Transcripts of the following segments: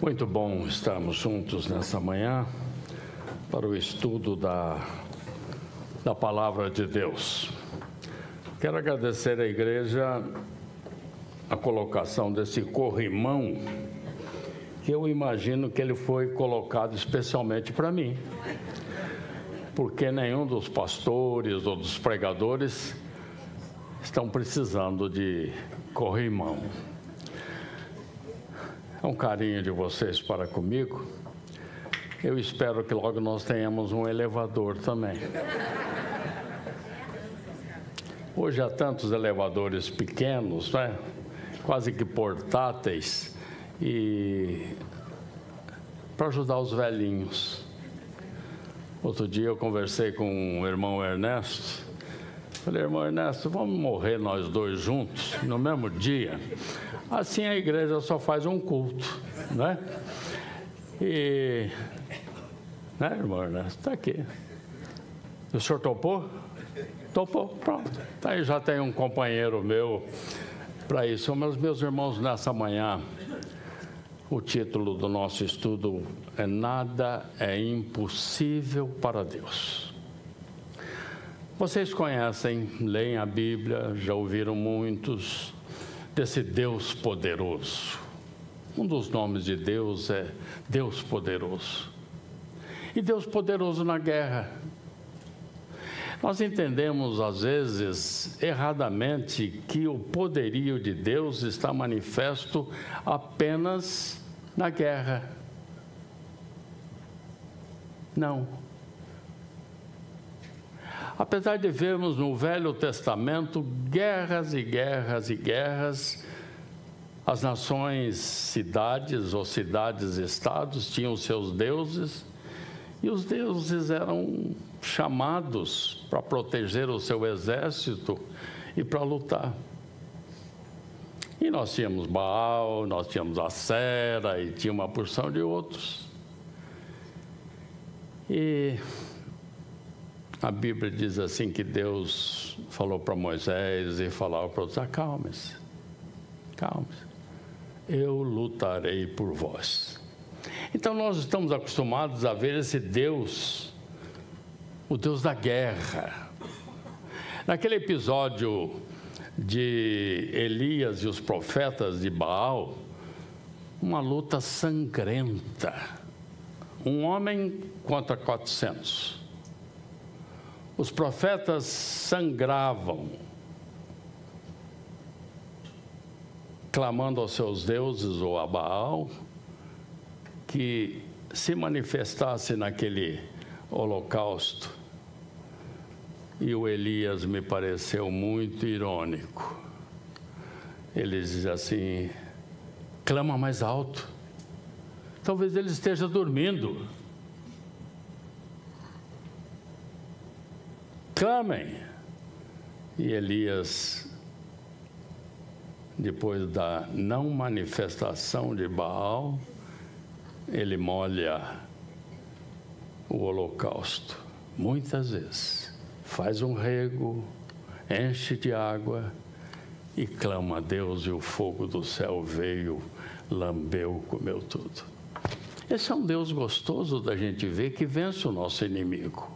Muito bom estarmos juntos nessa manhã para o estudo da Palavra de Deus. Quero agradecer à igreja a colocação desse corrimão, que eu imagino que ele foi colocado especialmente para mim, porque nenhum dos pastores ou dos pregadores estão precisando de corrimão. É um carinho de vocês para comigo. Eu espero que logo nós tenhamos um elevador também. Hoje há tantos elevadores pequenos, né? Quase que portáteis, e para ajudar os velhinhos. Outro dia eu conversei com o irmão Ernesto. Falei, irmão Ernesto, vamos morrer nós dois juntos no mesmo dia? Assim a igreja só faz um culto, né? E, né, irmão Ernesto? Está aqui. O senhor topou? Topou, pronto. Aí já tem um companheiro meu para isso. Mas, meus irmãos, nessa manhã, o título do nosso estudo é Nada é Impossível para Deus. Vocês conhecem, leem a Bíblia, já ouviram muitos desse Deus poderoso. Um dos nomes de Deus é Deus poderoso. E Deus poderoso na guerra. Nós entendemos, às vezes, erradamente, que o poderio de Deus está manifesto apenas na guerra. Não. Apesar de vermos no Velho Testamento guerras e guerras e guerras, as nações, cidades ou cidades-estados tinham seus deuses, e os deuses eram chamados para proteger o seu exército e para lutar. E nós tínhamos Baal, nós tínhamos Acera e tinha uma porção de outros. E a Bíblia diz assim que Deus falou para Moisés e falava para outros: acalme-se, calme-se, eu lutarei por vós. Então nós estamos acostumados a ver esse Deus, o Deus da guerra. Naquele episódio de Elias e os profetas de Baal, uma luta sangrenta, um homem contra 400. Os profetas sangravam, clamando aos seus deuses ou a Baal que se manifestasse naquele holocausto. E o Elias me pareceu muito irônico. Ele diz assim: clama mais alto. Talvez ele esteja dormindo. Clamem. E Elias, depois da não manifestação de Baal, ele molha o holocausto, muitas vezes, faz um rego, enche de água e clama a Deus, e o fogo do céu veio, lambeu, comeu tudo. Esse é um Deus gostoso da gente ver, que vence o nosso inimigo.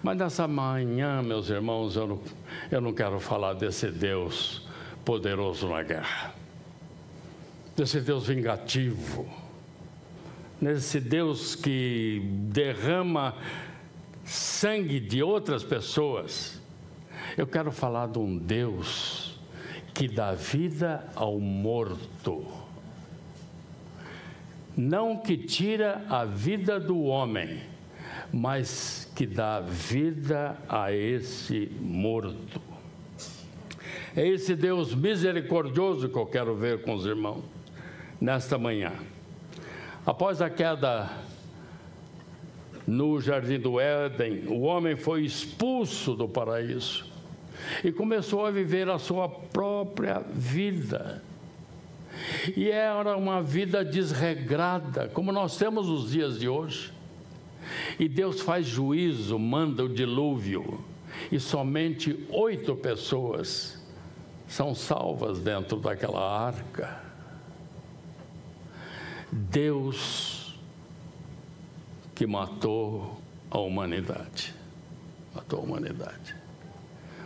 Mas nessa manhã, meus irmãos, eu não quero falar desse Deus poderoso na guerra, desse Deus vingativo, nesse Deus que derrama sangue de outras pessoas. Eu quero falar de um Deus que dá vida ao morto, não que tira a vida do homem, mas que dá vida a esse morto. É esse Deus misericordioso que eu quero ver com os irmãos nesta manhã. Após a queda no Jardim do Éden, o homem foi expulso do paraíso e começou a viver a sua própria vida. E era uma vida desregrada, como nós temos nos dias de hoje. E Deus faz juízo, manda o dilúvio, e somente 8 pessoas são salvas dentro daquela arca. Deus que matou a humanidade. Matou a humanidade.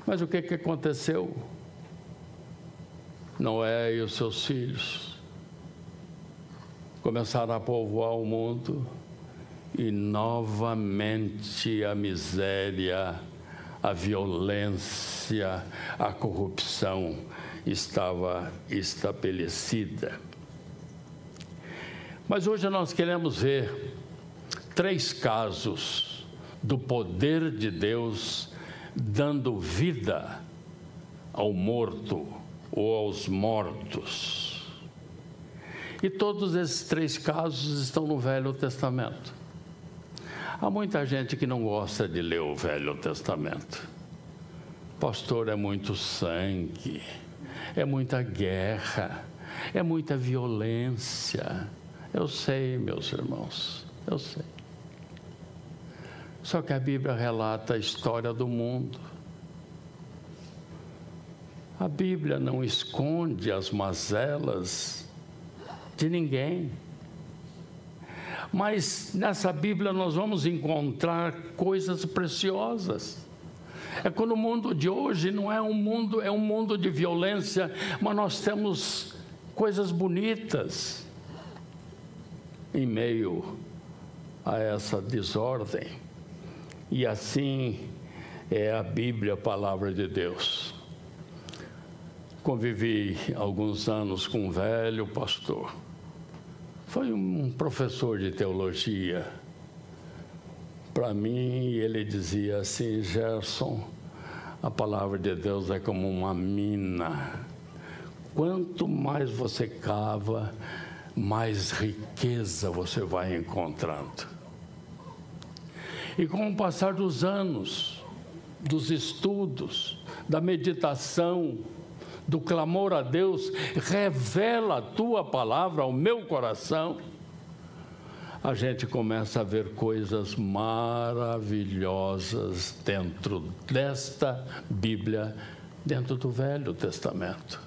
Mas o que aconteceu? Noé e os seus filhos começaram a povoar o mundo e novamente a miséria, a violência, a corrupção estava estabelecida. Mas hoje nós queremos ver 3 casos do poder de Deus dando vida ao morto ou aos mortos. E todos esses 3 casos estão no Velho Testamento. Há muita gente que não gosta de ler o Velho Testamento. Pastor, é muito sangue, é muita guerra, é muita violência. Eu sei, meus irmãos, eu sei. Só que a Bíblia relata a história do mundo. A Bíblia não esconde as mazelas de ninguém. Mas nessa Bíblia nós vamos encontrar coisas preciosas. É quando o mundo de hoje não é um mundo de violência, mas nós temos coisas bonitas em meio a essa desordem. E assim é a Bíblia, a palavra de Deus. Convivi alguns anos com um velho pastor. Foi um professor de teologia. Para mim, ele dizia assim: Gerson, a palavra de Deus é como uma mina. Quanto mais você cava, mais riqueza você vai encontrando. E com o passar dos anos, dos estudos, da meditação, do clamor a Deus, revela a tua palavra ao meu coração, a gente começa a ver coisas maravilhosas dentro desta Bíblia, dentro do Velho Testamento.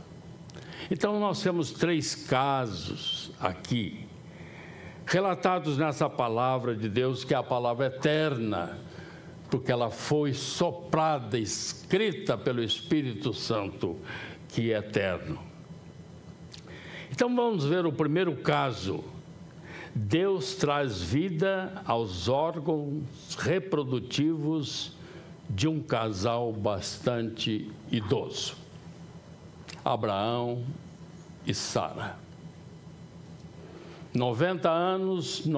Então nós temos 3 casos aqui, relatados nessa palavra de Deus, que é a palavra eterna, porque ela foi soprada, escrita pelo Espírito Santo, que é eterno. Então vamos ver o primeiro caso. Deus traz vida aos órgãos reprodutivos de um casal bastante idoso, Abraão e Sara. 90 anos e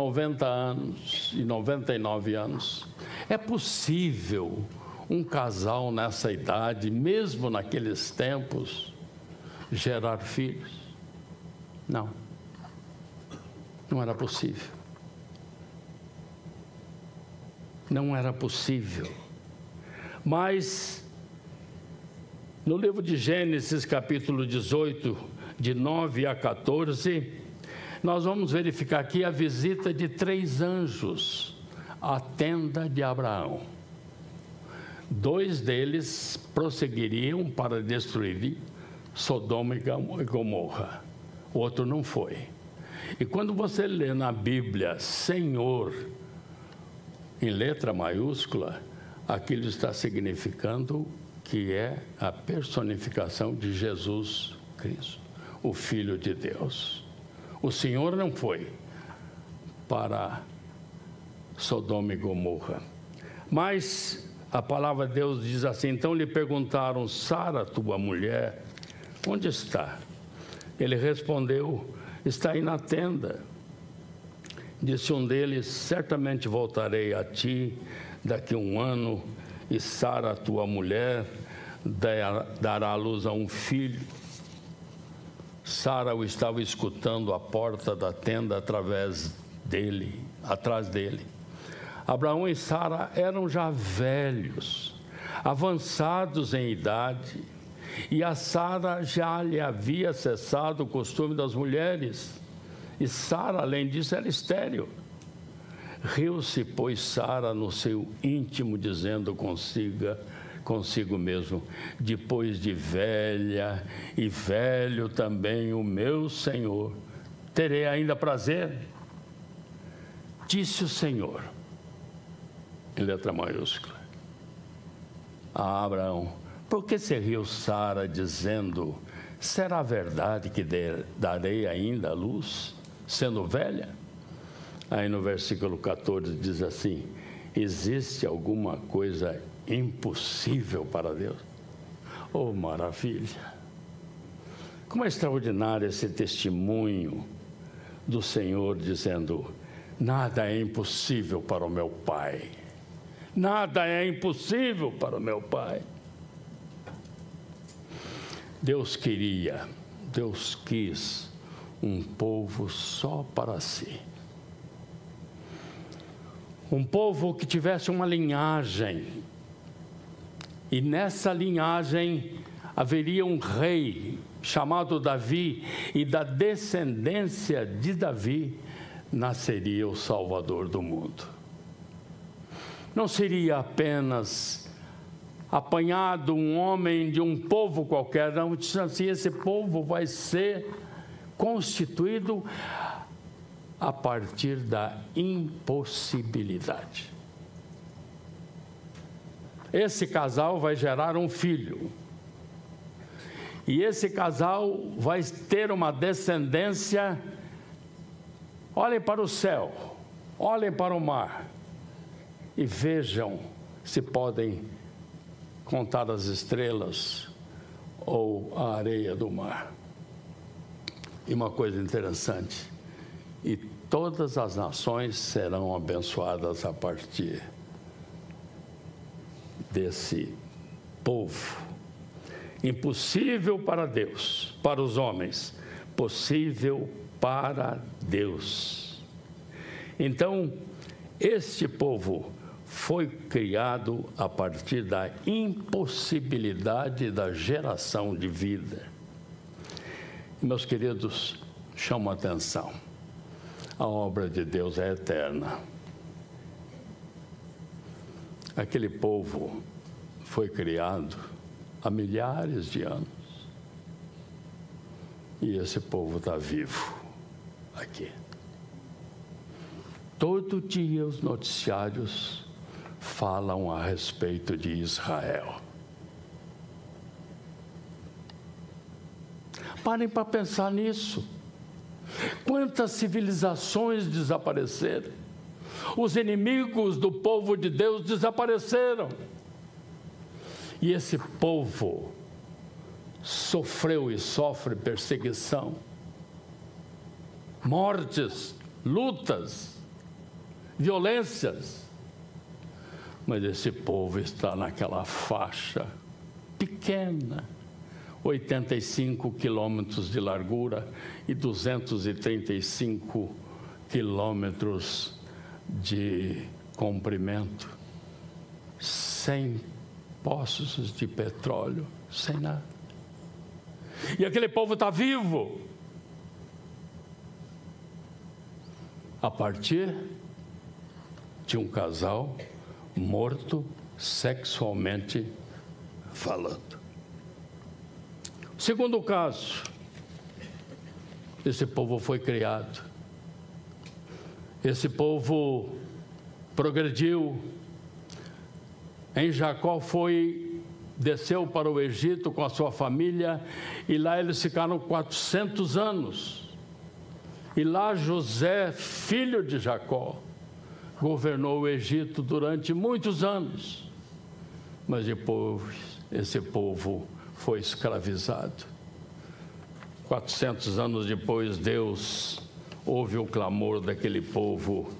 99 anos. É possível um casal nessa idade, mesmo naqueles tempos, gerar filhos? Não. Não era possível. Não era possível. Mas, no livro de Gênesis, capítulo 18, de 9 a 14, nós vamos verificar aqui a visita de 3 anjos à tenda de Abraão. 2 deles prosseguiriam para destruir Sodoma e Gomorra. O outro não foi. E quando você lê na Bíblia Senhor, em letra maiúscula, aquilo está significando que é a personificação de Jesus Cristo, o Filho de Deus. O Senhor não foi para Sodoma e Gomorra. Mas a palavra de Deus diz assim: então lhe perguntaram: Sara, tua mulher, onde está? Ele respondeu: está aí na tenda. Disse um deles: certamente voltarei a ti daqui a 1 ano, e Sara, tua mulher, dará à luz a um filho. Sara o estava escutando à porta da tenda atrás dele. Abraão e Sara eram já velhos, avançados em idade, e a Sara já lhe havia cessado o costume das mulheres, e Sara, além disso, era estéril. Riu-se, pois, Sara no seu íntimo, dizendo consigo mesmo: depois de velha e velho também o meu Senhor terei ainda prazer, disse o Senhor, em letra maiúscula, a Abraão: por que se riu Sara, dizendo, será verdade que darei ainda a luz, sendo velha? Aí no versículo 14 diz assim: existe alguma coisa impossível para Deus? Oh, maravilha! Como é extraordinário esse testemunho do Senhor dizendo: nada é impossível para o meu Pai. Nada é impossível para o meu Pai. Deus quis um povo só para si. Um povo que tivesse uma linhagem. E nessa linhagem haveria um rei chamado Davi, e da descendência de Davi nasceria o Salvador do mundo. Não seria apenas apanhado um homem de um povo qualquer, não, assim, esse povo vai ser constituído a partir da impossibilidade. Esse casal vai gerar um filho. E esse casal vai ter uma descendência. Olhem para o céu, olhem para o mar e vejam se podem contar as estrelas ou a areia do mar. E uma coisa interessante: e todas as nações serão abençoadas a partir desse povo. Impossível para Deus, para os homens, possível para Deus. Então, este povo foi criado a partir da impossibilidade da geração de vida. Meus queridos, chamo a atenção: a obra de Deus é eterna. Aquele povo foi criado há milhares de anos. E esse povo está vivo aqui. Todo dia os noticiários falam a respeito de Israel. Parem para pensar nisso. Quantas civilizações desapareceram? Os inimigos do povo de Deus desapareceram. E esse povo sofreu e sofre perseguição, mortes, lutas, violências. Mas esse povo está naquela faixa pequena, 85 quilômetros de largura e 235 quilômetros de comprimento, sem poços de petróleo, sem nada. E aquele povo está vivo a partir de um casal morto sexualmente falando. Segundo caso, esse povo foi criado, esse povo progrediu. Em Jacó desceu para o Egito com a sua família, e lá eles ficaram 400 anos. E lá José, filho de Jacó, governou o Egito durante muitos anos. Mas depois esse povo foi escravizado. 400 anos depois, Deus ouve o clamor daquele povo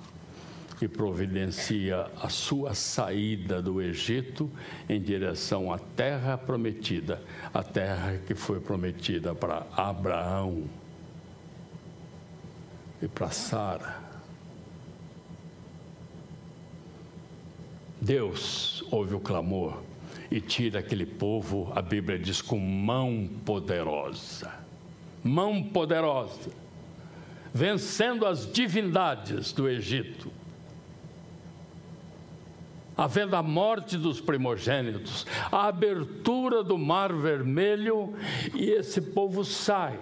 e providencia a sua saída do Egito em direção à terra prometida, a terra que foi prometida para Abraão e para Sara. Deus ouve o clamor e tira aquele povo, a Bíblia diz, com mão poderosa, vencendo as divindades do Egito, havendo a morte dos primogênitos, a abertura do Mar Vermelho, e esse povo sai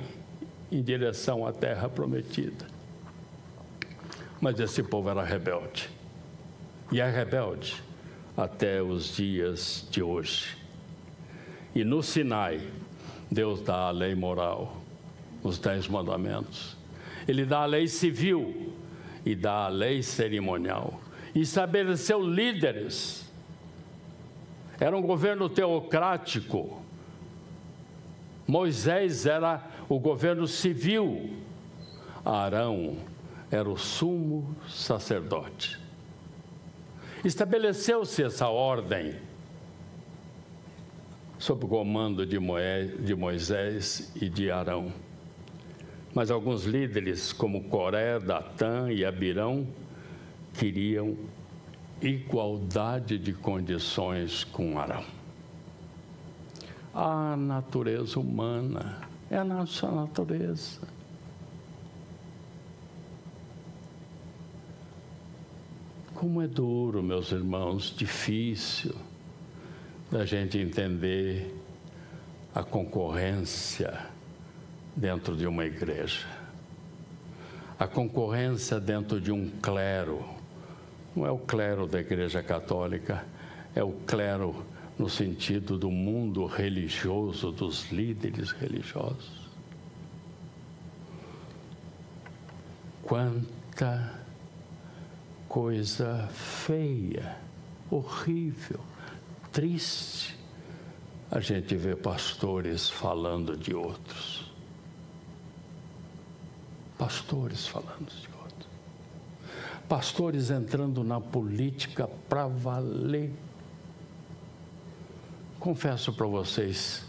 em direção à terra prometida. Mas esse povo era rebelde. E é rebelde até os dias de hoje. E no Sinai, Deus dá a lei moral, os 10 mandamentos. Ele dá a lei civil e dá a lei cerimonial. E estabeleceu líderes. Era um governo teocrático. Moisés era o governo civil. Arão era o sumo sacerdote. Estabeleceu-se essa ordem sob o comando de Moisés e de Arão. Mas alguns líderes, como Coré, Datã e Abirão, queriam igualdade de condições com Arão. A natureza humana é a nossa natureza. Como é duro, meus irmãos, difícil da gente entender a concorrência dentro de uma igreja. A concorrência dentro de um clero. Não é o clero da Igreja Católica, é o clero no sentido do mundo religioso, dos líderes religiosos. Quanta coisa feia, horrível, triste, a gente vê pastores falando de outros. Pastores falando de outros. Pastores entrando na política para valer. Confesso para vocês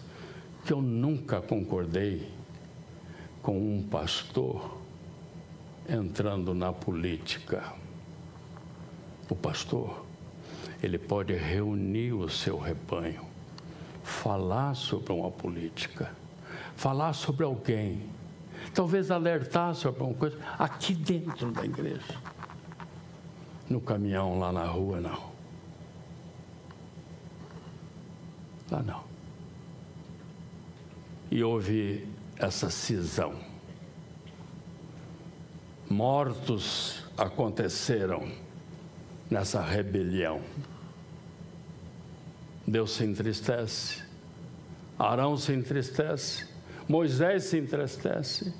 que eu nunca concordei com um pastor entrando na política. O pastor, ele pode reunir o seu rebanho, falar sobre uma política, falar sobre alguém, talvez alertar sobre alguma coisa aqui dentro da igreja. No caminhão, lá na rua, não. Lá não. E houve essa cisão. Mortos aconteceram nessa rebelião. Deus se entristece, Arão se entristece, Moisés se entristece.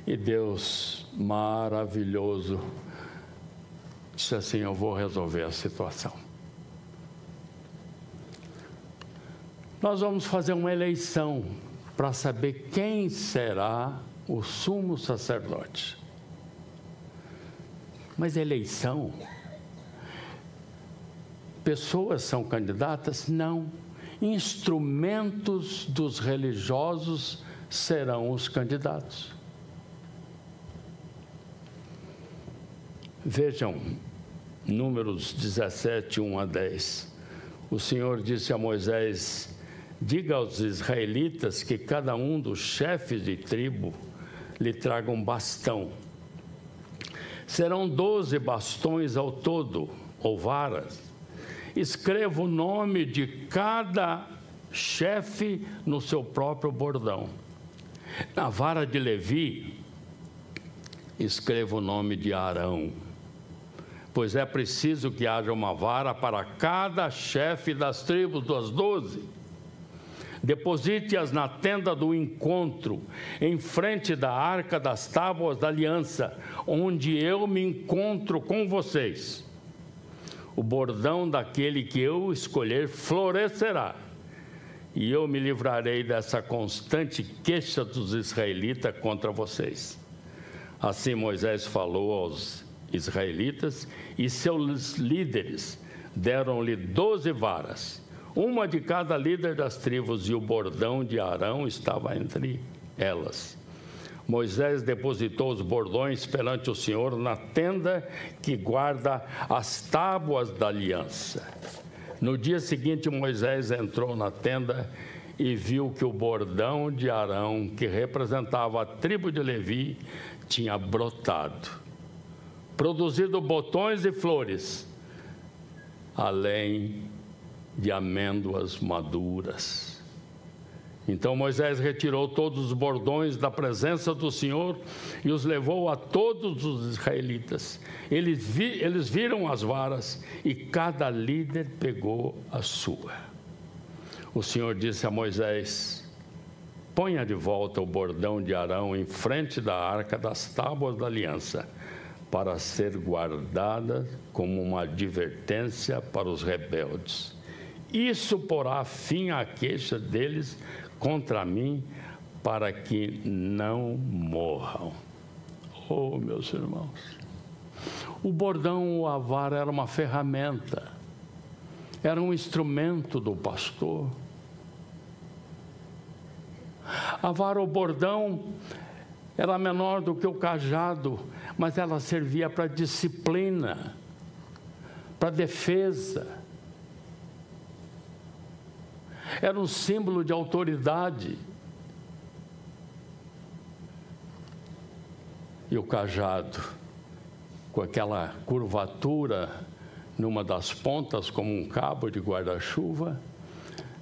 E Deus, maravilhoso, disse assim: eu vou resolver a situação. Nós vamos fazer uma eleição para saber quem será o sumo sacerdote. Mas eleição, pessoas são candidatas? Não. Instrumentos dos religiosos serão os candidatos. Vejam, Números 17, 1 a 10. O Senhor disse a Moisés: diga aos israelitas que cada um dos chefes de tribo lhe traga um bastão. Serão 12 bastões ao todo, ou varas. Escreva o nome de cada chefe no seu próprio bordão. Na vara de Levi, escreva o nome de Arão, pois é preciso que haja uma vara para cada chefe das tribos das 12. Deposite-as na tenda do encontro, em frente da arca das tábuas da aliança, onde eu me encontro com vocês. O bordão daquele que eu escolher florescerá, e eu me livrarei dessa constante queixa dos israelitas contra vocês. Assim Moisés falou aos israelitas, e seus líderes deram-lhe 12 varas, uma de cada líder das tribos, e o bordão de Arão estava entre elas. Moisés depositou os bordões perante o Senhor na tenda que guarda as tábuas da aliança. No dia seguinte, Moisés entrou na tenda e viu que o bordão de Arão, que representava a tribo de Levi, tinha brotado, produzido botões e flores, além de amêndoas maduras. Então Moisés retirou todos os bordões da presença do Senhor e os levou a todos os israelitas. Eles viram as varas e cada líder pegou a sua. O Senhor disse a Moisés: ponha de volta o bordão de Arão em frente da arca das tábuas da aliança, para ser guardada como uma advertência para os rebeldes. Isso porá fim à queixa deles contra mim, para que não morram. Oh, meus irmãos, o bordão ou a vara era uma ferramenta, era um instrumento do pastor. A vara ou bordão era menor do que o cajado, mas ela servia para disciplina, para defesa. Era um símbolo de autoridade. E o cajado, com aquela curvatura numa das pontas, como um cabo de guarda-chuva,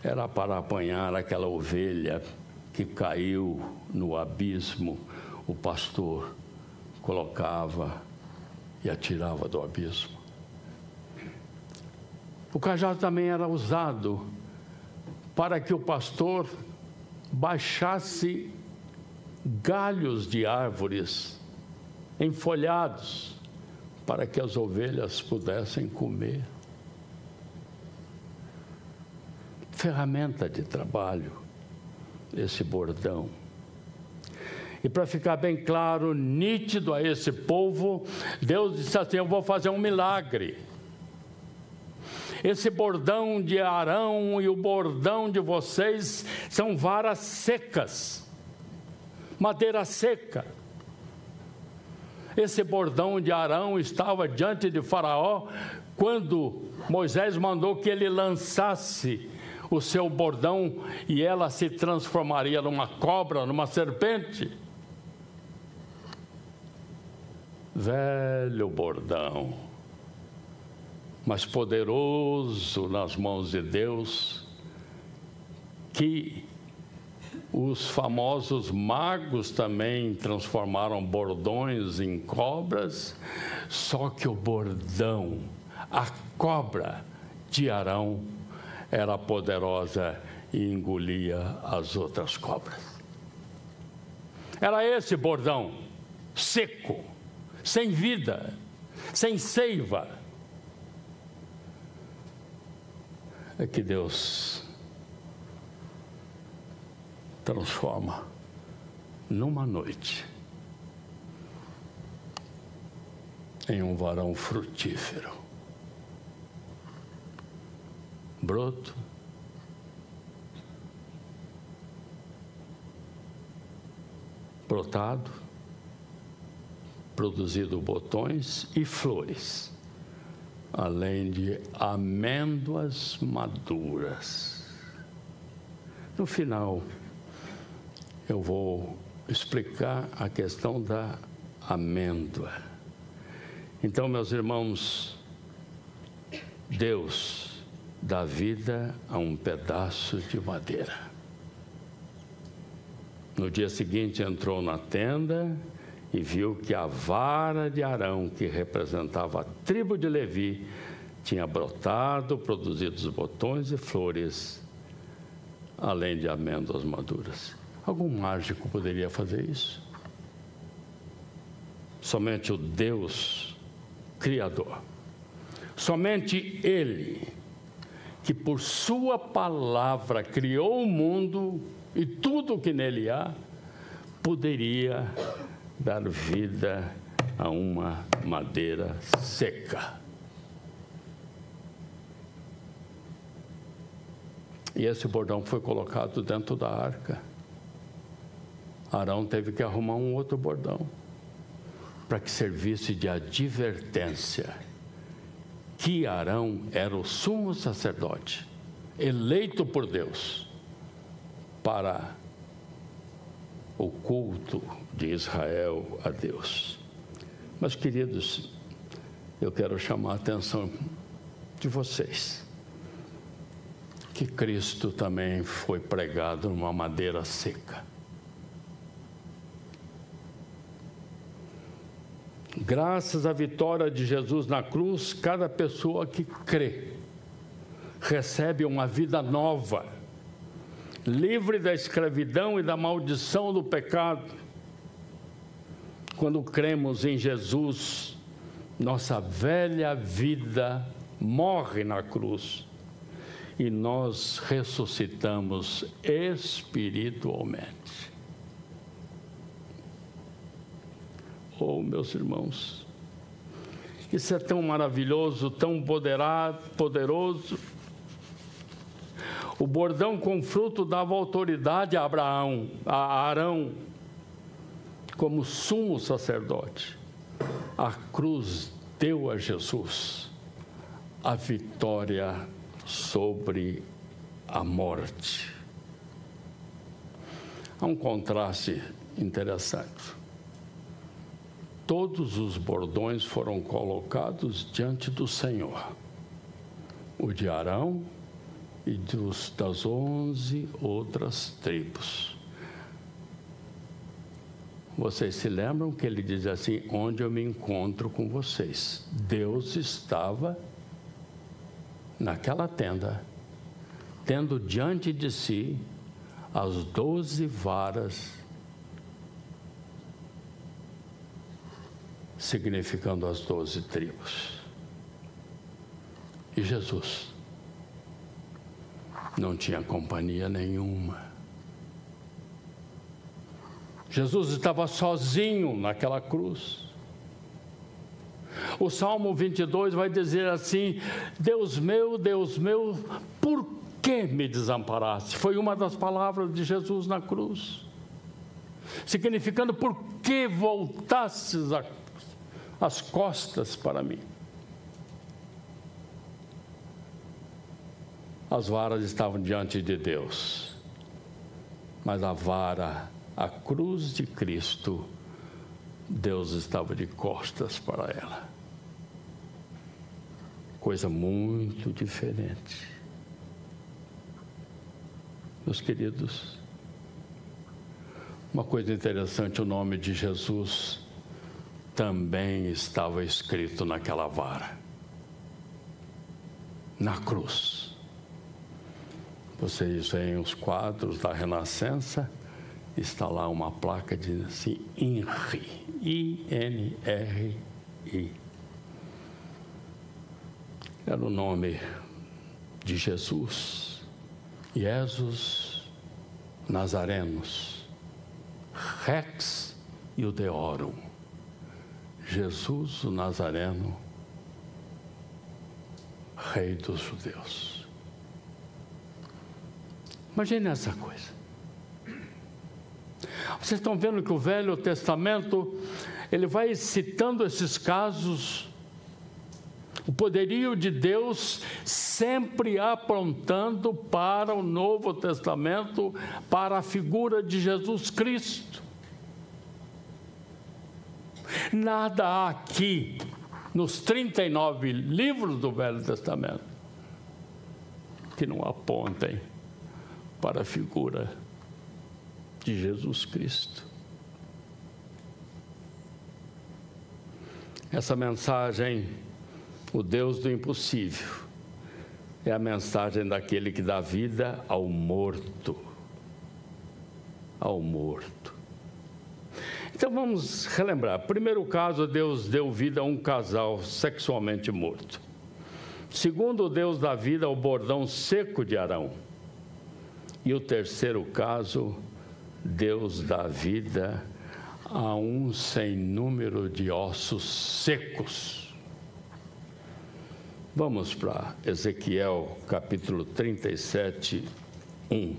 era para apanhar aquela ovelha que caiu no abismo. O pastor colocava e atirava do abismo. O cajado também era usado para que o pastor baixasse galhos de árvores enfolhados, para que as ovelhas pudessem comer. Ferramenta de trabalho, esse bordão. E para ficar bem claro, nítido a esse povo, Deus disse assim: eu vou fazer um milagre. Esse bordão de Arão e o bordão de vocês são varas secas, madeira seca. Esse bordão de Arão estava diante de Faraó quando Moisés mandou que ele lançasse o seu bordão e ela se transformaria numa cobra, numa serpente. Velho bordão, mas poderoso nas mãos de Deus, que os famosos magos também transformaram bordões em cobras, só que o bordão, a cobra de Arão, era poderosa e engolia as outras cobras. Era esse bordão, seco, sem vida, sem seiva, é que Deus transforma numa noite em um varão frutífero. Broto, brotado, produzido botões e flores, além de amêndoas maduras. No final, eu vou explicar a questão da amêndoa. Então, meus irmãos, Deus dá vida a um pedaço de madeira. No dia seguinte, entrou na tenda e viu que a vara de Arão, que representava a tribo de Levi, tinha brotado, produzido os botões e flores, além de amêndoas maduras. Algum mágico poderia fazer isso? Somente o Deus Criador, somente Ele, que por sua palavra criou o mundo e tudo o que nele há, poderia dar vida a uma madeira seca. E esse bordão foi colocado dentro da arca. Arão teve que arrumar um outro bordão para que servisse de advertência que Arão era o sumo sacerdote, eleito por Deus para o culto de Israel a Deus. Mas, queridos, eu quero chamar a atenção de vocês. que Cristo também foi pregado numa madeira seca. Graças à vitória de Jesus na cruz, cada pessoa que crê recebe uma vida nova, livre da escravidão e da maldição do pecado. Quando cremos em Jesus, nossa velha vida morre na cruz e nós ressuscitamos espiritualmente. Oh, meus irmãos, isso é tão maravilhoso, tão poderoso. O bordão com fruto dava autoridade a Arão, como sumo sacerdote. A cruz deu a Jesus a vitória sobre a morte. Há um contraste interessante. Todos os bordões foram colocados diante do Senhor. O de Arão e das 11 outras tribos. Vocês se lembram que ele diz assim: onde eu me encontro com vocês? Deus estava naquela tenda, tendo diante de si as 12 varas, significando as 12 tribos. E Jesus não tinha companhia nenhuma. Jesus estava sozinho naquela cruz. O Salmo 22 vai dizer assim: Deus meu, por que me desamparaste? Foi uma das palavras de Jesus na cruz, significando: por que voltastes as costas para mim? As varas estavam diante de Deus, mas a cruz de Cristo, Deus estava de costas para ela. Coisa muito diferente. Meus queridos, uma coisa interessante: o nome de Jesus também estava escrito naquela vara, na cruz. Vocês veem os quadros da Renascença, está lá uma placa de assim: INRI, I-N-R-I. Era o nome de Jesus, Jesus Nazarenos, Rex Iudeorum. Jesus o Nazareno, Rei dos Judeus. Imagine essa coisa. Vocês estão vendo que o Velho Testamento, ele vai citando esses casos, o poderio de Deus sempre apontando para o Novo Testamento, para a figura de Jesus Cristo. Nada há aqui, nos 39 livros do Velho Testamento, que não apontem para a figura de Jesus Cristo. Essa mensagem, o Deus do impossível, é a mensagem daquele que dá vida ao morto. Ao morto. Então vamos relembrar. Primeiro caso, Deus deu vida a um casal sexualmente morto. Segundo, Deus dá vida ao bordão seco de Arão. E o terceiro caso, Deus dá vida a um sem número de ossos secos. Vamos para Ezequiel, capítulo 37, 1.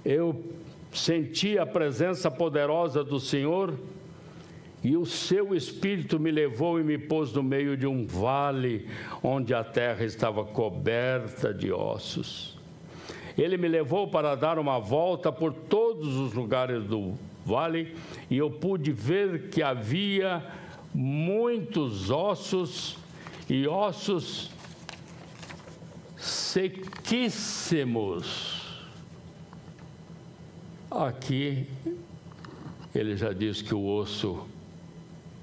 Eu senti a presença poderosa do Senhor, e o seu Espírito me levou e me pôs no meio de um vale, onde a terra estava coberta de ossos. Ele me levou para dar uma volta por todos os lugares do vale, e eu pude ver que havia muitos ossos, e ossos sequíssimos. Aqui, ele já diz que o osso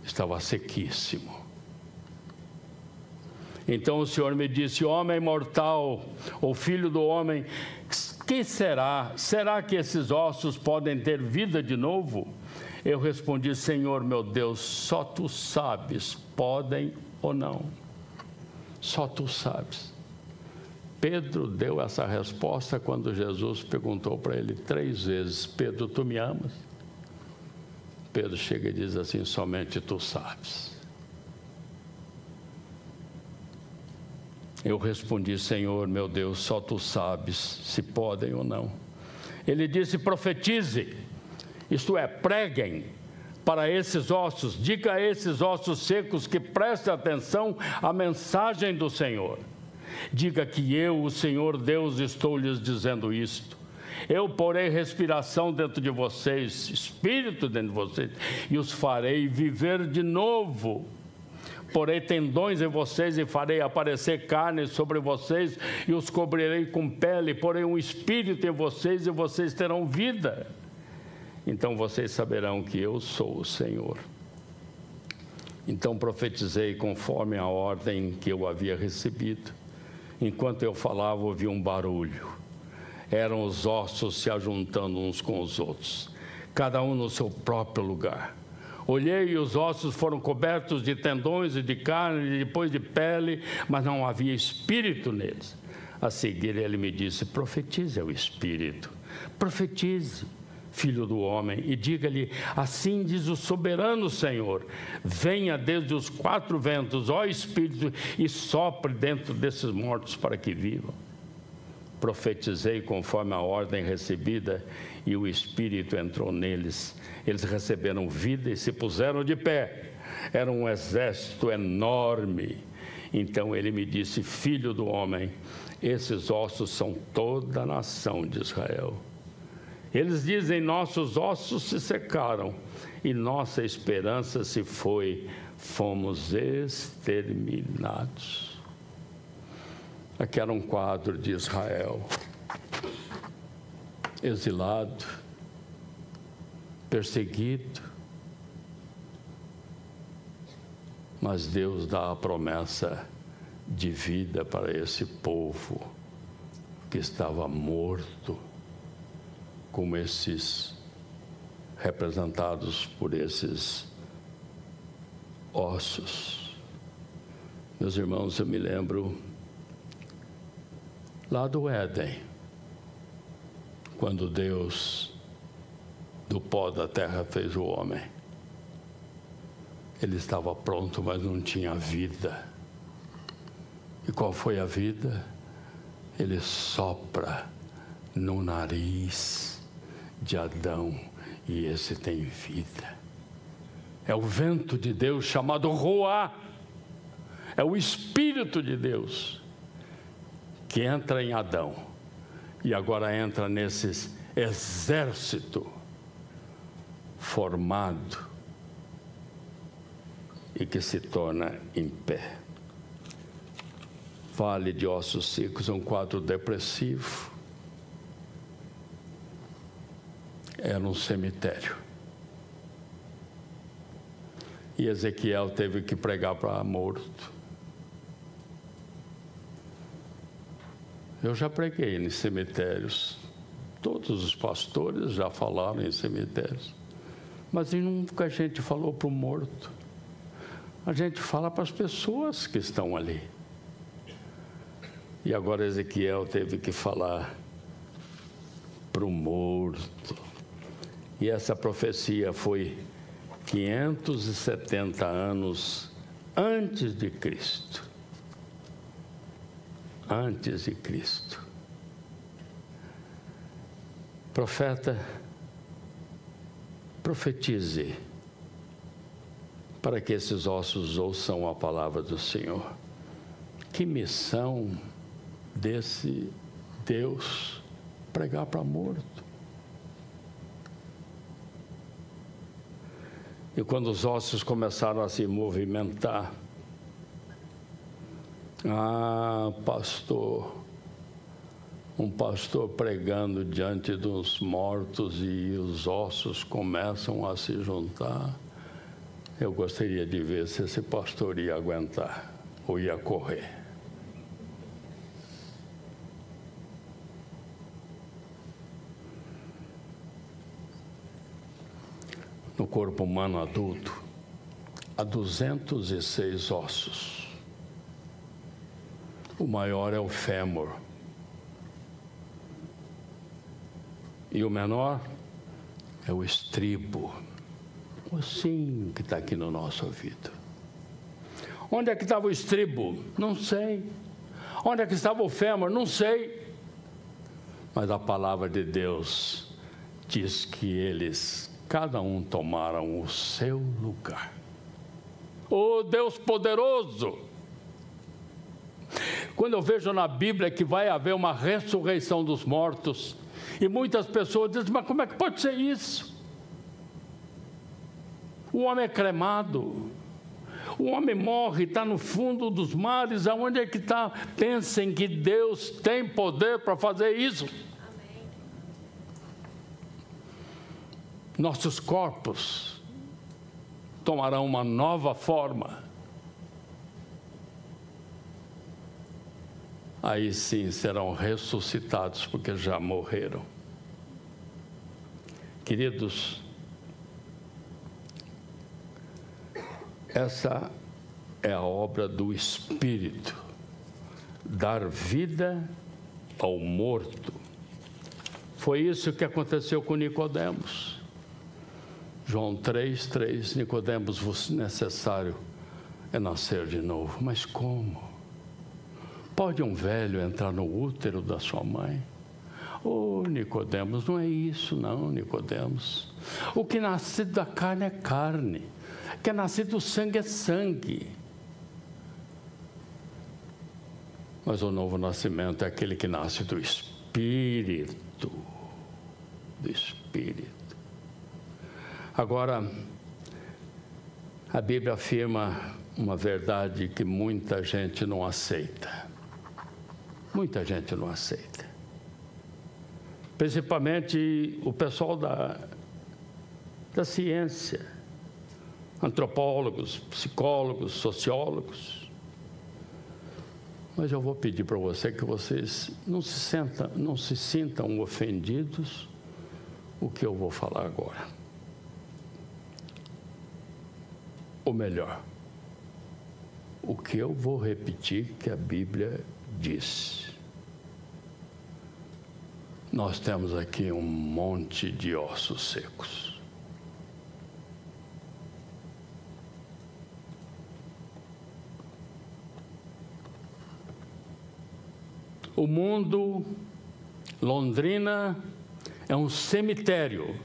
estava sequíssimo. Então o Senhor me disse: homem mortal, ou filho do homem, que será? Será que esses ossos podem ter vida de novo? Eu respondi: Senhor meu Deus, só tu sabes, podem ou não. Só tu sabes. Pedro deu essa resposta quando Jesus perguntou para ele 3 vezes: Pedro, tu me amas? Pedro chega e diz assim: somente tu sabes. Eu respondi: Senhor meu Deus, só tu sabes se podem ou não. Ele disse: profetize, isto é, preguem para esses ossos, diga a esses ossos secos que prestem atenção à mensagem do Senhor. Diga que eu, o Senhor Deus, estou lhes dizendo isto. Eu porei respiração dentro de vocês, espírito dentro de vocês, e os farei viver de novo. Porei tendões em vocês e farei aparecer carne sobre vocês e os cobrirei com pele. Porei um espírito em vocês e vocês terão vida. Então vocês saberão que eu sou o Senhor. Então profetizei conforme a ordem que eu havia recebido. Enquanto eu falava, ouvi um barulho. Eram os ossos se ajuntando uns com os outros, cada um no seu próprio lugar. Olhei e os ossos foram cobertos de tendões e de carne e depois de pele, mas não havia espírito neles. A seguir ele me disse: profetize ao espírito, profetize, filho do homem, e diga-lhe: assim diz o soberano Senhor, venha desde os 4 ventos, ó Espírito, e sopre dentro desses mortos para que vivam. Profetizei conforme a ordem recebida e o Espírito entrou neles. Eles receberam vida e se puseram de pé. Era um exército enorme. Então ele me disse: filho do homem, esses ossos são toda a nação de Israel. Eles dizem: nossos ossos se secaram e nossa esperança se foi, fomos exterminados. Aqui era um quadro de Israel, exilado, perseguido, mas Deus dá a promessa de vida para esse povo que estava morto, como esses representados por esses ossos. Meus irmãos, eu me lembro lá do Éden, quando Deus do pó da terra fez o homem. Ele estava pronto, mas não tinha vida. E qual foi a vida? Ele sopra no nariz de Adão e esse tem vida. É o vento de Deus chamado Ruá. É o Espírito de Deus que entra em Adão e agora entra nesse exército formado e que se torna em pé. Vale de ossos secos, um quadro depressivo. Era um cemitério. E Ezequiel teve que pregar para morto. Eu já preguei em cemitérios. Todos os pastores já falaram em cemitérios. Mas nunca a gente falou para o morto. A gente fala para as pessoas que estão ali. E agora Ezequiel teve que falar para o morto. E essa profecia foi 570 anos antes de Cristo. Antes de Cristo. Profeta, profetize para que esses ossos ouçam a palavra do Senhor. Que missão desse Deus pregar para morto. E quando os ossos começaram a se movimentar, ah, pastor, um pastor pregando diante dos mortos e os ossos começam a se juntar. Eu gostaria de ver se esse pastor ia aguentar ou ia correr. No corpo humano adulto, há 206 ossos. O maior é o fêmur. E o menor é o estribo, o ossinho que está aqui no nosso ouvido. Onde é que estava o estribo? Não sei. Onde é que estava o fêmur? Não sei. Mas a palavra de Deus diz que eles, cada um, tomaram o seu lugar. Oh, Deus poderoso! Quando eu vejo na Bíblia que vai haver uma ressurreição dos mortos, e muitas pessoas dizem, mas como é que pode ser isso? O homem é cremado, o homem morre, está no fundo dos mares, aonde é que está? Pensem que Deus tem poder para fazer isso. Amém. Nossos corpos tomarão uma nova forma. Aí sim serão ressuscitados, porque já morreram. Queridos, essa é a obra do Espírito, dar vida ao morto. Foi isso que aconteceu com Nicodemos. João 3:3, Nicodemos, vos necessário é nascer de novo. Mas como? Pode um velho entrar no útero da sua mãe? Oh, Nicodemos, não é isso não, Nicodemos. O que é nascido da carne é carne. O que é nascido do sangue é sangue. Mas o novo nascimento é aquele que nasce do Espírito. Do Espírito. Agora, a Bíblia afirma uma verdade que muita gente não aceita. Muita gente não aceita. Principalmente o pessoal da ciência. Antropólogos, psicólogos, sociólogos. Mas eu vou pedir para você que vocês não se sintam ofendidos o que eu vou falar agora. Ou melhor, o que eu vou repetir que a Bíblia diz. Nós temos aqui um monte de ossos secos. O mundo, Londrina, é um cemitério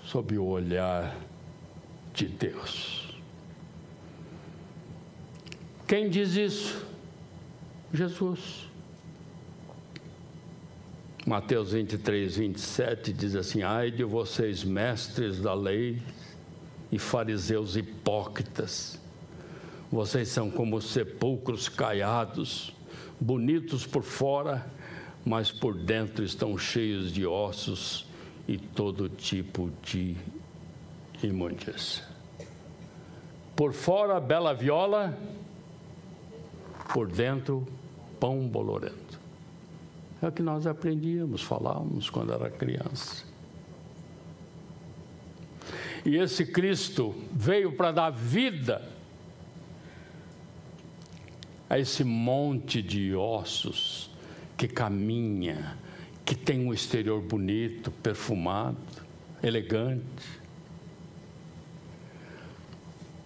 sob o olhar de Deus. Quem diz isso? Jesus. Mateus 23:27 diz assim: ai de vocês, mestres da lei e fariseus hipócritas, vocês são como sepulcros caiados, bonitos por fora, mas por dentro estão cheios de ossos e todo tipo de imundícia. Por fora, bela viola, por dentro, pão bolorento. É o que nós aprendíamos, falávamos quando era criança. E esse Cristo veio para dar vida a esse monte de ossos que caminha, que tem um exterior bonito, perfumado, elegante.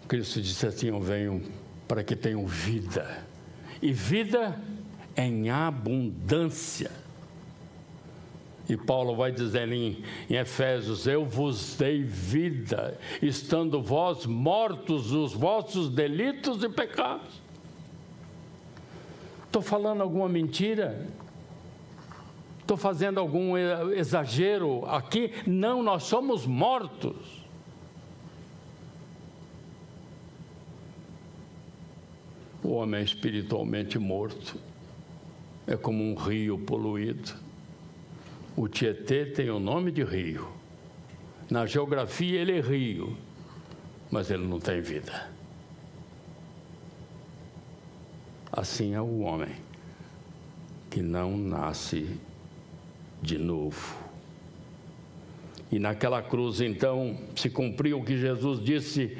Cristo disse assim: eu venho para que tenham vida, e vida em abundância. E Paulo vai dizer em Efésios: eu vos dei vida, estando vós mortos nos vossos delitos e pecados. Estou falando alguma mentira? Estou fazendo algum exagero aqui? Não, nós somos mortos. O homem é espiritualmente morto. é como um rio poluído. O Tietê tem o nome de rio. Na geografia ele é rio, mas ele não tem vida. Assim é o homem que não nasce de novo. E naquela cruz, então, se cumpriu o que Jesus disse: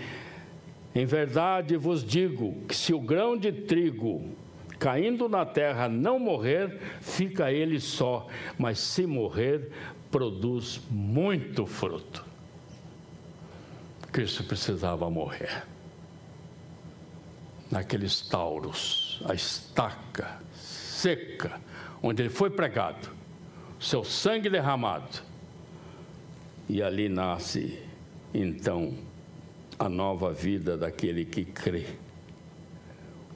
em verdade vos digo que se o grão de trigo caindo na terra não morrer, fica ele só, mas se morrer, produz muito fruto. Cristo precisava morrer. Naqueles tauros, a estaca seca, onde ele foi pregado, seu sangue derramado, e ali nasce, então, a nova vida daquele que crê.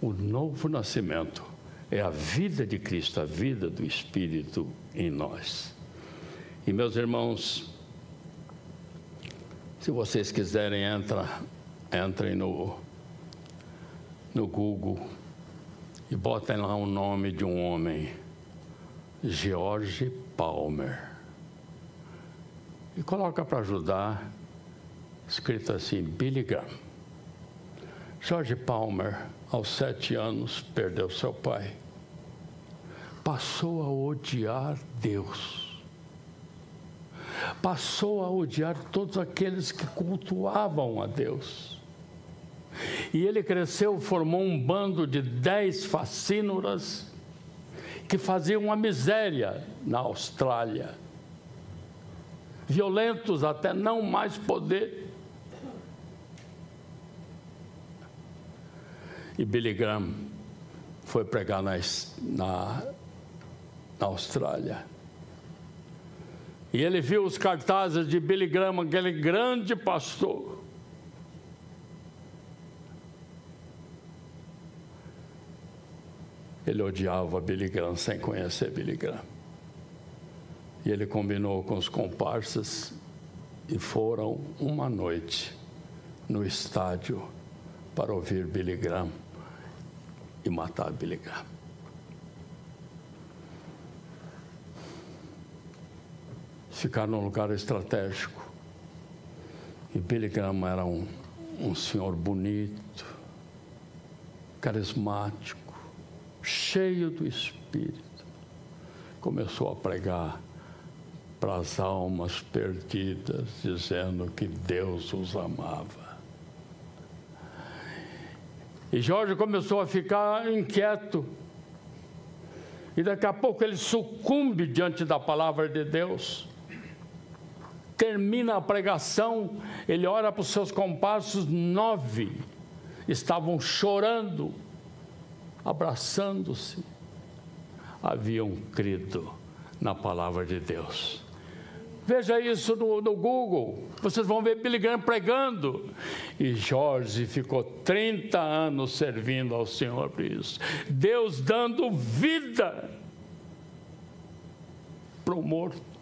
O novo nascimento é a vida de Cristo, a vida do Espírito em nós. E, meus irmãos, se vocês quiserem, entrem no Google e botem lá o nome de um homem, George Palmer. E coloca para ajudar, escrito assim, Billy Graham. George Palmer, aos 7 anos, perdeu seu pai. Passou a odiar Deus. Passou a odiar todos aqueles que cultuavam a Deus. E ele cresceu, formou um bando de 10 facínoras que faziam uma miséria na Austrália. Violentos até não mais poder. E Billy Graham foi pregar na Austrália. E ele viu os cartazes de Billy Graham, aquele grande pastor. Ele odiava Billy Graham sem conhecer Billy Graham. E ele combinou com os comparsas e foram uma noite no estádio para ouvir Billy Graham e matar Billy Graham. Ficar num lugar estratégico. E Billy Graham era um senhor bonito, carismático, cheio do Espírito. Começou a pregar para as almas perdidas, dizendo que Deus os amava. E Jorge começou a ficar inquieto. E daqui a pouco ele sucumbe diante da palavra de Deus. Termina a pregação, ele ora para os seus comparsas, 9 estavam chorando, abraçando-se. Haviam crido na palavra de Deus. Veja isso no Google, vocês vão ver Billy Graham pregando. E Jorge ficou 30 anos servindo ao Senhor por isso. Deus dando vida para o morto.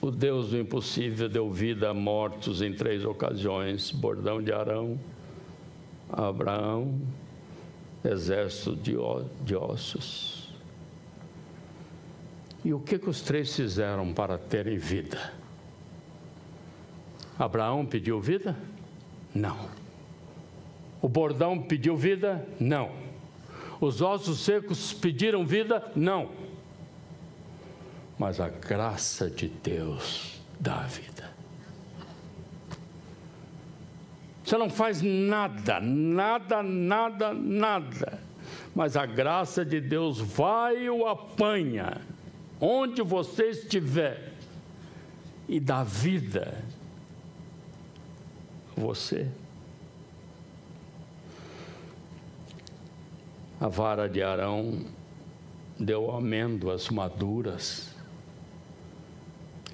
O Deus do impossível deu vida a mortos em 3 ocasiões. Bordão de Arão, Abraão, exército de ossos. E o que os 3 fizeram para terem vida? Abraão pediu vida? Não. O bordão pediu vida? Não. Os ossos secos pediram vida? Não. Mas a graça de Deus dá a vida. Você não faz nada, mas a graça de Deus vai e o apanha, onde você estiver, e dá vida a você. A vara de Arão deu amêndoas maduras.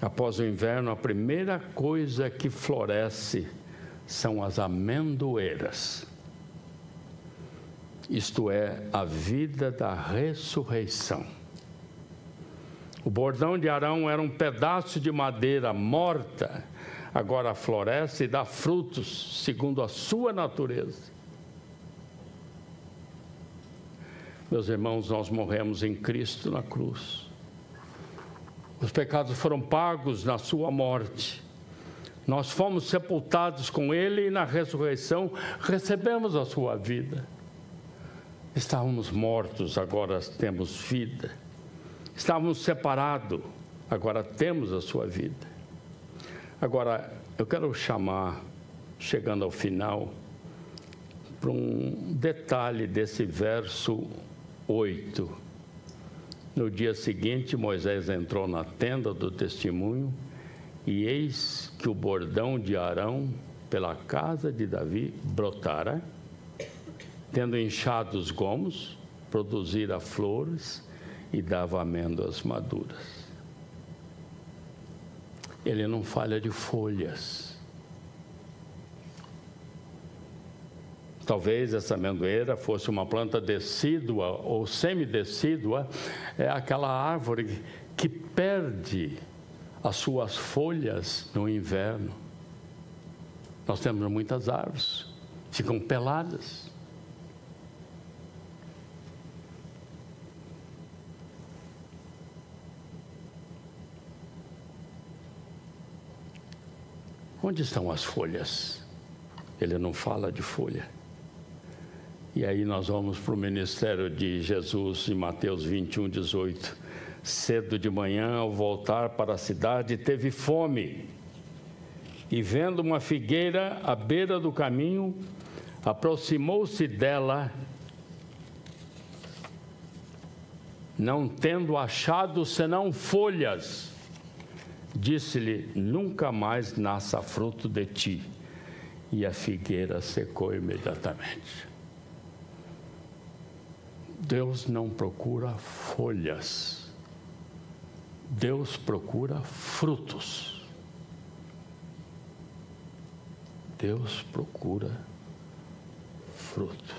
Após o inverno, a primeira coisa que floresce são as amendoeiras. Isto é, a vida da ressurreição. O bordão de Arão era um pedaço de madeira morta, agora floresce e dá frutos segundo a sua natureza. Meus irmãos, nós morremos em Cristo na cruz. Os pecados foram pagos na sua morte. Nós fomos sepultados com Ele e na ressurreição recebemos a sua vida. Estávamos mortos, agora temos vida. Estávamos separados, agora temos a sua vida. Agora, eu quero chamar, chegando ao final, para um detalhe desse verso 8. No dia seguinte, Moisés entrou na tenda do testemunho, e eis que o bordão de Arão pela casa de Davi brotara, tendo inchado os gomos, produzira flores e dava amêndoas maduras. Ele não falha de folhas. Talvez essa amendoeira fosse uma planta decídua ou semidecídua, é aquela árvore que perde as suas folhas no inverno. Nós temos muitas árvores, ficam peladas. Onde estão as folhas? Ele não fala de folha. E aí nós vamos para o ministério de Jesus em Mateus 21:18. Cedo de manhã, ao voltar para a cidade, teve fome. E vendo uma figueira à beira do caminho, aproximou-se dela, não tendo achado senão folhas, disse-lhe: nunca mais nasça fruto de ti. E a figueira secou imediatamente. Deus não procura folhas. Deus procura frutos. Deus procura frutos.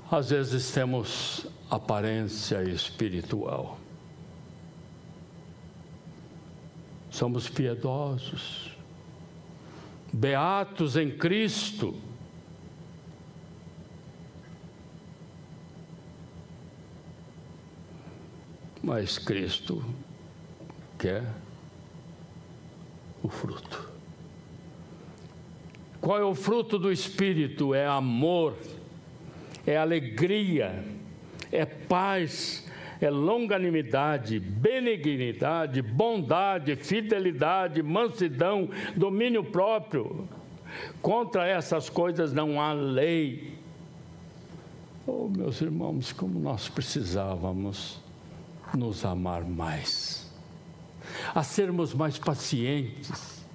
Às vezes temos aparência espiritual. Somos piedosos, beatos em Cristo. Mas Cristo quer o fruto. Qual é o fruto do Espírito? É amor, é alegria, é paz, é longanimidade, benignidade, bondade, fidelidade, mansidão, domínio próprio. Contra essas coisas não há lei. Oh, meus irmãos, como nós precisávamos nos amar mais, a sermos mais pacientes,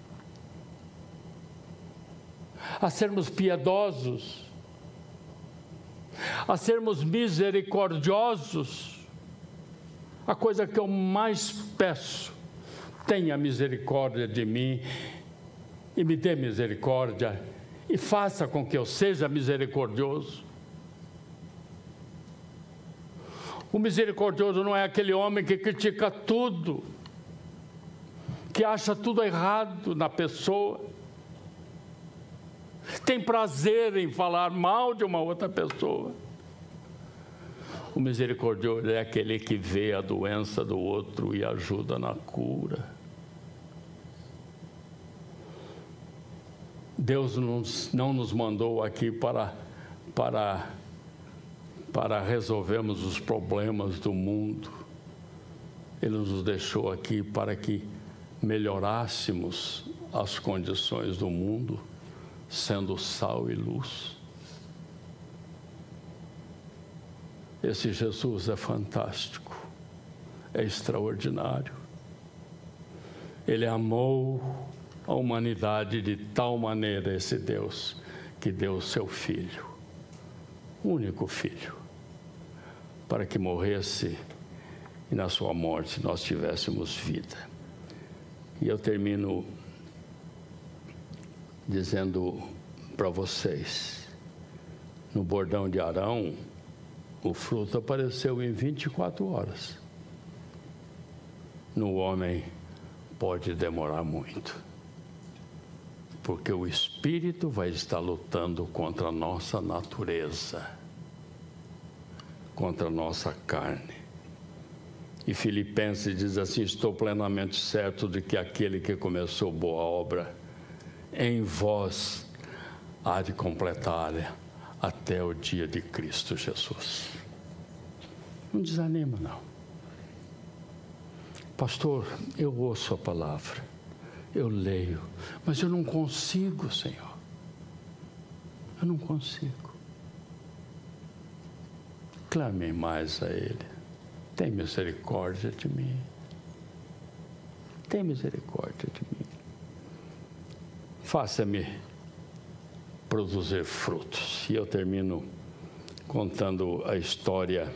a sermos piedosos, a sermos misericordiosos. A coisa que eu mais peço: tenha misericórdia de mim e me dê misericórdia e faça com que eu seja misericordioso. O misericordioso não é aquele homem que critica tudo, que acha tudo errado na pessoa, tem prazer em falar mal de uma outra pessoa. O misericordioso é aquele que vê a doença do outro e ajuda na cura. Deus não nos mandou aqui para resolvermos os problemas do mundo. Ele nos deixou aqui para que melhorássemos as condições do mundo, sendo sal e luz. Esse Jesus é fantástico, é extraordinário. Ele amou a humanidade de tal maneira, esse Deus, que deu o seu Filho, único Filho, para que morresse e na sua morte nós tivéssemos vida. E eu termino dizendo para vocês, no bordão de Arão, o fruto apareceu em 24 horas. No homem, pode demorar muito, porque o Espírito vai estar lutando contra a nossa natureza, contra a nossa carne. E Filipenses diz assim: estou plenamente certo de que aquele que começou boa obra em vós há de completar até o dia de Cristo Jesus. Não desanima, não. Pastor, eu ouço a palavra, eu leio, mas eu não consigo, Senhor. Eu não consigo. Clame mais a Ele. Tem misericórdia de mim. Tem misericórdia de mim. Faça-me produzir frutos. E eu termino contando a história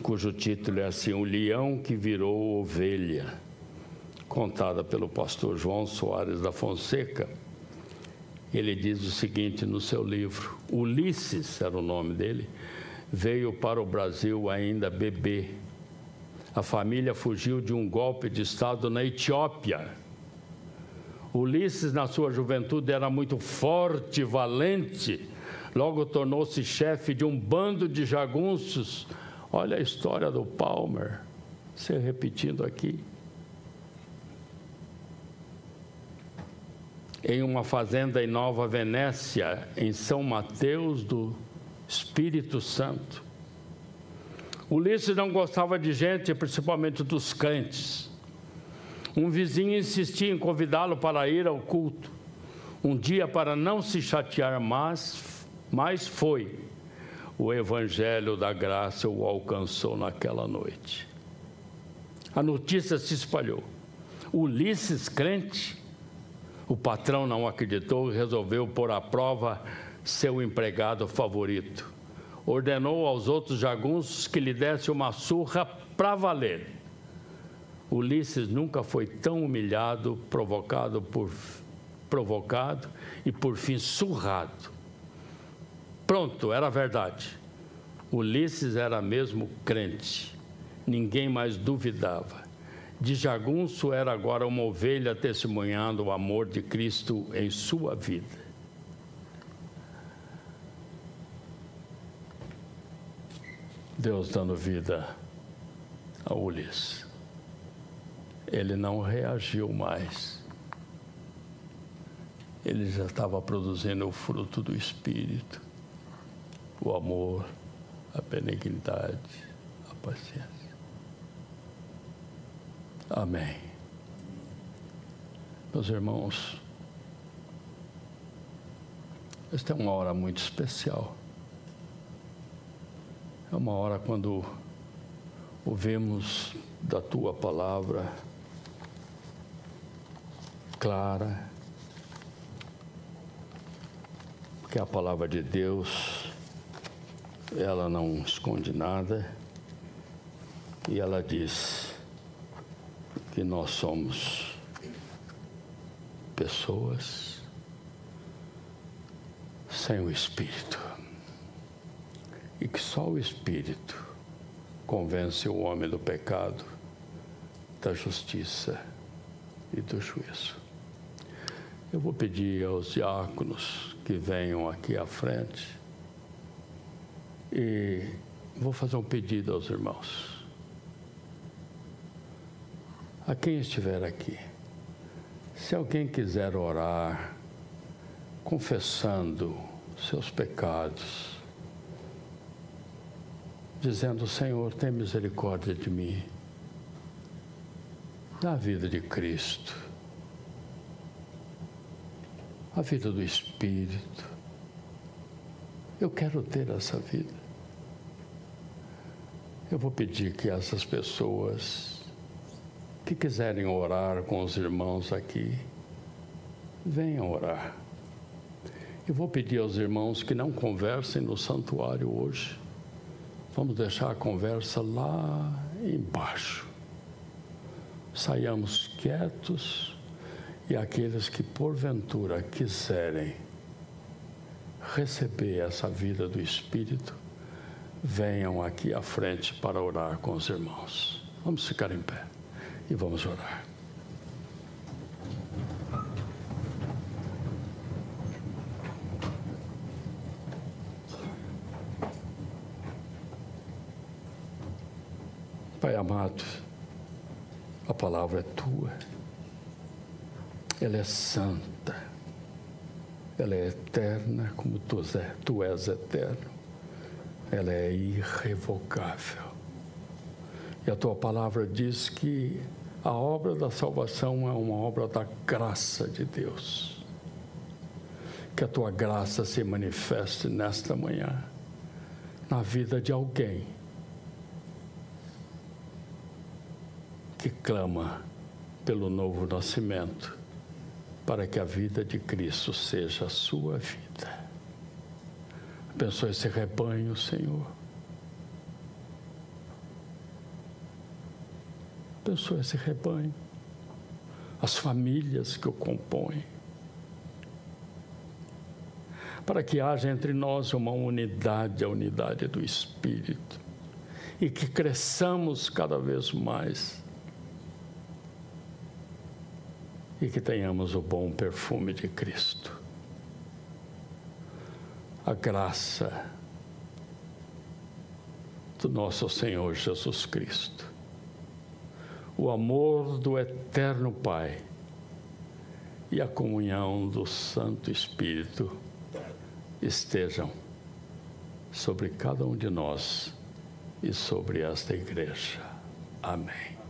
cujo título é assim: O Leão que Virou Ovelha, contada pelo pastor João Soares da Fonseca. Ele diz o seguinte no seu livro: Ulisses, era o nome dele, veio para o Brasil ainda bebê. A família fugiu de um golpe de Estado na Etiópia. Ulisses, na sua juventude, era muito forte e valente. Logo tornou-se chefe de um bando de jagunços. Olha a história do Palmer, se repetindo aqui. Em uma fazenda em Nova Venécia, em São Mateus do Espírito Santo. Ulisses não gostava de gente, principalmente dos crentes. Um vizinho insistia em convidá-lo para ir ao culto. Um dia, para não se chatear mais foi. O Evangelho da Graça o alcançou naquela noite. A notícia se espalhou. Ulisses, crente? O patrão não acreditou e resolveu pôr à prova seu empregado favorito. Ordenou aos outros jagunços que lhe desse uma surra para valer. Ulisses nunca foi tão humilhado, provocado e por fim surrado. Pronto, era verdade. Ulisses era mesmo crente. Ninguém mais duvidava. De jagunço era agora uma ovelha testemunhando o amor de Cristo em sua vida. Deus dando vida a Ulisses. Ele não reagiu mais. Ele já estava produzindo o fruto do Espírito. O amor, a benignidade, a paciência. Amém. Meus irmãos, esta é uma hora muito especial. É uma hora quando ouvimos da Tua palavra clara, porque a palavra de Deus, ela não esconde nada, e ela diz que nós somos pessoas sem o Espírito, e que só o Espírito convence o homem do pecado, da justiça e do juízo. Eu vou pedir aos diáconos que venham aqui à frente e vou fazer um pedido aos irmãos. A quem estiver aqui, se alguém quiser orar, confessando seus pecados, dizendo: Senhor, tem misericórdia de mim, da vida de Cristo, a vida do Espírito, eu quero ter essa vida. Eu vou pedir que essas pessoas que quiserem orar com os irmãos aqui, venham orar. Eu vou pedir aos irmãos que não conversem no santuário hoje. Vamos deixar a conversa lá embaixo. Saiamos quietos, e aqueles que porventura quiserem receber essa vida do Espírito, venham aqui à frente para orar com os irmãos. Vamos ficar em pé e vamos orar. Pai amado, a palavra é tua, ela é santa, ela é eterna como tu és eterno, ela é irrevogável. E a tua palavra diz que a obra da salvação é uma obra da graça de Deus. Que a tua graça se manifeste nesta manhã, na vida de alguém que clama pelo novo nascimento, para que a vida de Cristo seja a sua vida. Abençoe esse rebanho, Senhor. Abençoe esse rebanho, as famílias que o compõem, para que haja entre nós uma unidade, a unidade do Espírito, e que cresçamos cada vez mais, e que tenhamos o bom perfume de Cristo. A graça do nosso Senhor Jesus Cristo, o amor do eterno Pai e a comunhão do Santo Espírito estejam sobre cada um de nós e sobre esta igreja. Amém.